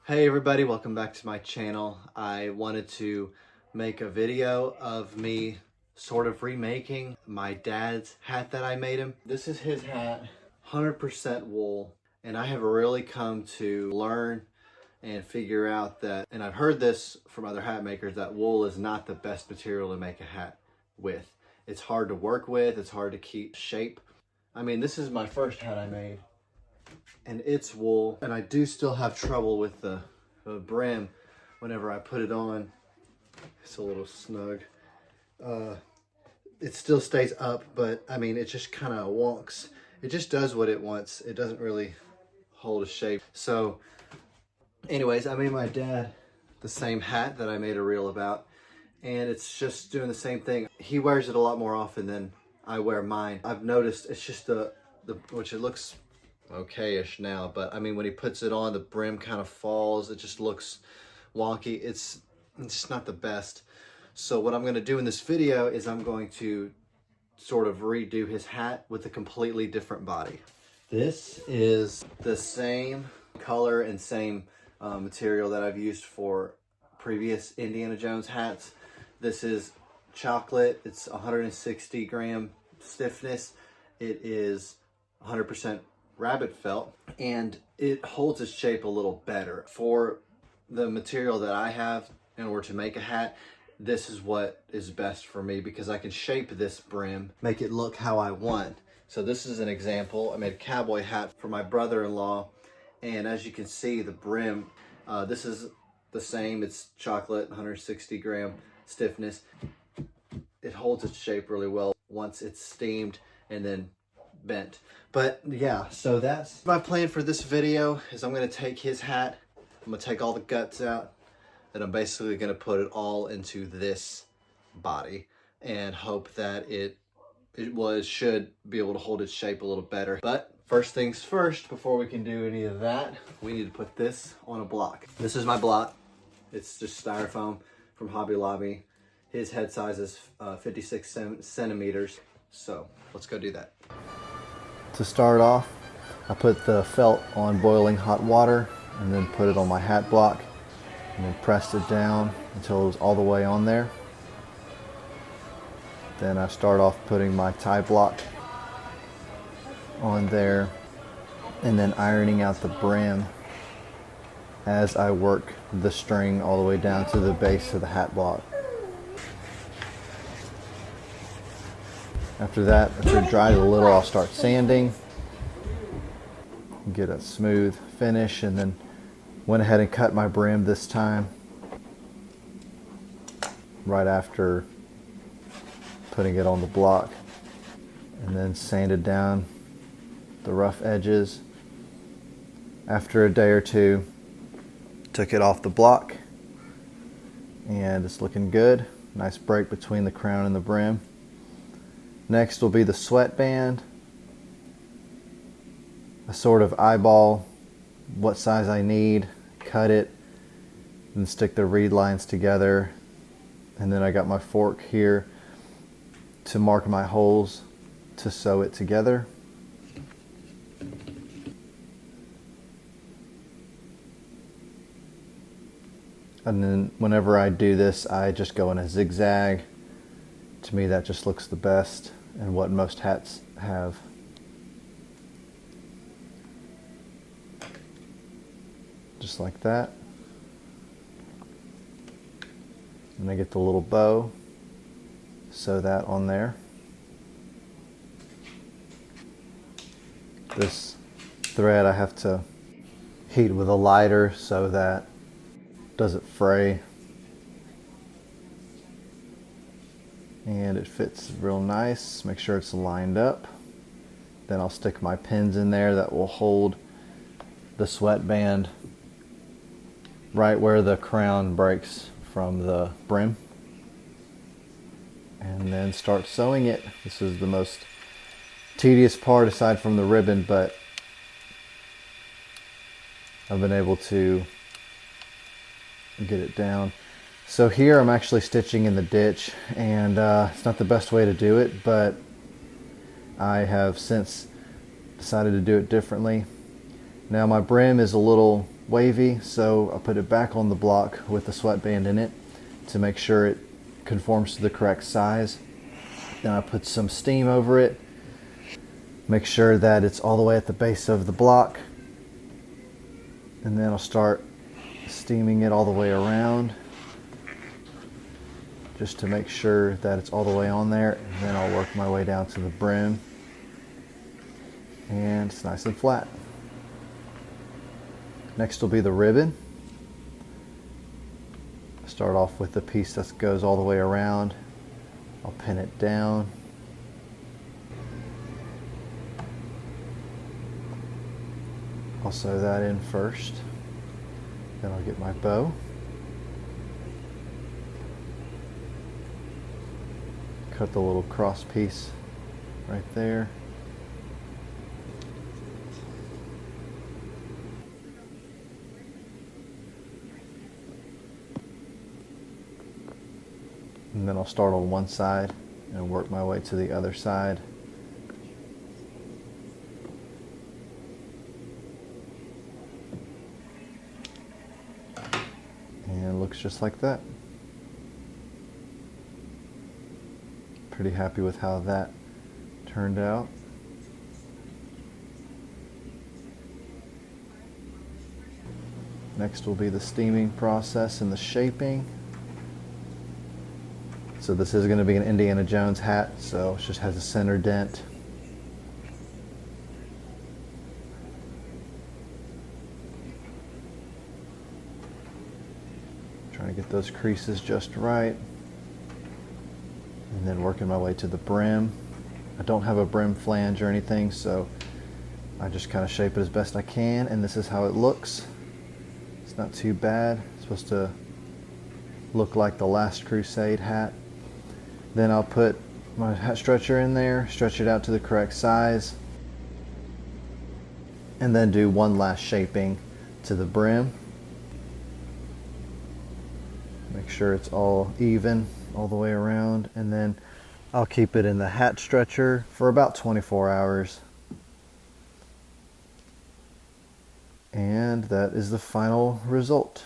Hey everybody, welcome back to my channel. I wanted to make a video of me sort of remaking my dad's hat that I made him. This is his hat, 100% wool, and I have really come to learn and figure out that, and I've heard this from other hat makers, that wool is not the best material to make a hat with. It's hard to work with, it's hard to keep shape. I mean, this is my first hat I made, and it's wool, and I do still have trouble with the brim whenever I put it on. It's a little snug. It still stays up, but I mean, it just kind of wonks. It just does what it wants. It doesn't really hold a shape. So anyways, I made my dad the same hat that I made a reel about, and it's just doing the same thing. He wears it a lot more often than I wear mine. I've noticed it's just which it looks okay-ish now, but I mean, when he puts it on, the brim kind of falls. It just looks wonky. It's just not the best. So what I'm going to do in this video is I'm going to sort of redo his hat with a completely different body. This is the same color and same material that I've used for previous Indiana Jones hats. This is chocolate. It's 160 gram stiffness. It is 100% rabbit felt, and it holds its shape a little better. For the material that I have in order to make a hat, this is what is best for me, because I can shape this brim, make it look how I want. So this is an example. I made a cowboy hat for my brother-in-law, and as you can see, the brim, this is the same. It's chocolate, 160 gram stiffness. It holds its shape really well once it's steamed and then bent. But yeah, so that's my plan for this video. Is I'm going to take his hat, I'm going to take all the guts out, and I'm basically going to put it all into this body and hope that it should be able to hold its shape a little better. But first things first, before we can do any of that, we need to put this on a block. This is my block. It's just styrofoam from Hobby Lobby. His head size is 56 centimeters. So let's go do that. To start off, I put the felt on boiling hot water and then put it on my hat block and then pressed it down until it was all the way on there. Then I start off putting my tie block on there and then ironing out the brim as I work the string all the way down to the base of the hat block. After that, after it dried a little, I'll start sanding, get a smooth finish, and then went ahead and cut my brim this time right after putting it on the block, and then sanded down the rough edges. After a day or two, took it off the block, and it's looking good. Nice break between the crown and the brim. Next will be the sweatband. I sort of eyeball what size I need, cut it, and stick the reed lines together. And then I got my fork here to mark my holes to sew it together. And then whenever I do this, I just go in a zigzag. To me, that just looks the best and what most hats have. Just like that. And I get the little bow, sew that on there. This thread I have to heat with a lighter so that it doesn't fray. And it fits real nice. Make sure it's lined up. Then I'll stick my pins in there that will hold the sweatband right where the crown breaks from the brim. And then start sewing it. This is the most tedious part aside from the ribbon, but I've been able to get it down. So here I'm actually stitching in the ditch, and it's not the best way to do it, but I have since decided to do it differently. Now my brim is a little wavy, so I put it back on the block with the sweatband in it to make sure it conforms to the correct size. Then I put some steam over it, make sure that it's all the way at the base of the block, and then I'll start steaming it all the way around just to make sure that it's all the way on there, and then I'll work my way down to the brim and it's nice and flat. Next will be the ribbon. Start off with the piece that goes all the way around. I'll pin it down. I'll sew that in first. Then I'll get my bow. Cut the little cross piece right there. And then I'll start on one side and work my way to the other side. And it looks just like that. Pretty happy with how that turned out. Next will be the steaming process and the shaping. So this is going to be an Indiana Jones hat, so it just has a center dent. Trying to get those creases just right. And then working my way to the brim. I don't have a brim flange or anything, so I just kind of shape it as best I can, and this is how it looks. It's not too bad. It's supposed to look like the Last Crusade hat. Then I'll put my hat stretcher in there, stretch it out to the correct size, and then do one last shaping to the brim. Make sure it's all even all the way around, and then I'll keep it in the hat stretcher for about 24 hours. And that is the final result.